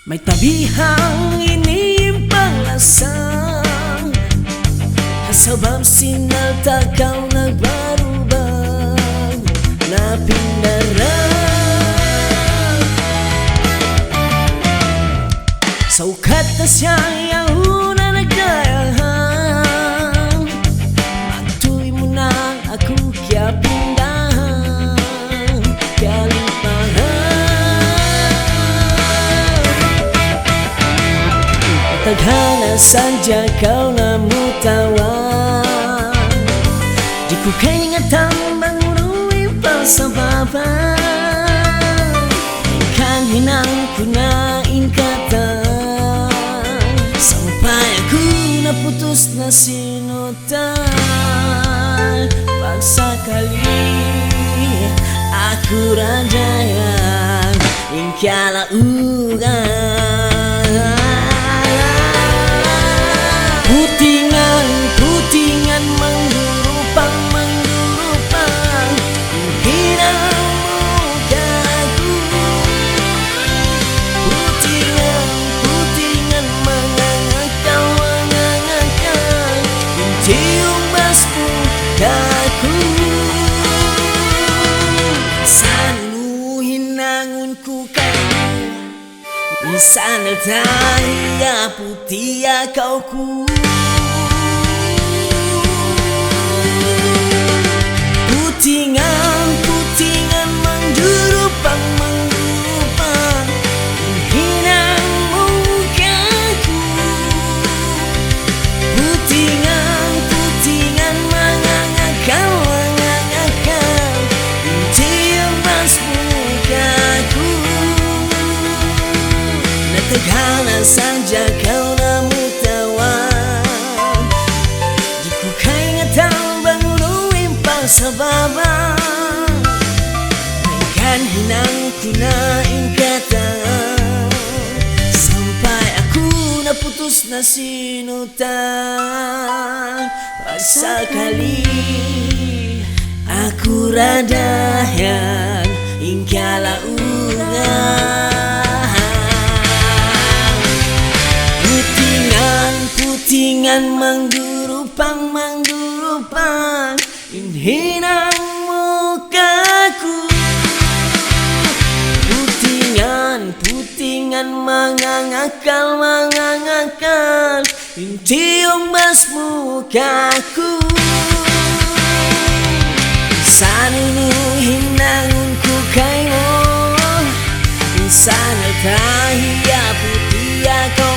May tabihang iniimpalasang hasabam sinalta kau nagbarubang na pindarang sa ukat na siyang yauna nagdayahang matuloy mo na ako kaya pindahan kaya limpahan tadhana sadya kau namutawan di ko kaya tambang luwi pa sa baba kan hinang kunain kata sampai aku naputus na sinutan pagsakali aku radayan ingkala ugan putingan menggurupang hina mukaku putingan mengangakau cium basmu kaku sanu hinangunku kamu sana tanya putih kau ku putingan menggurupang hina mukaku putingan mengangakau cium basmu kaku natagana saja kau namutawan di ku kaya tambang luwim pa sa baba kan hinang kunain kata sampai aku naputus na sinutan pagsakali aku radayan ingkala ugan putingan menggurupang hinang mukaku putingan mengangakal cium basmu kaku sanunu hinangunku kaimo sana tahia putih kau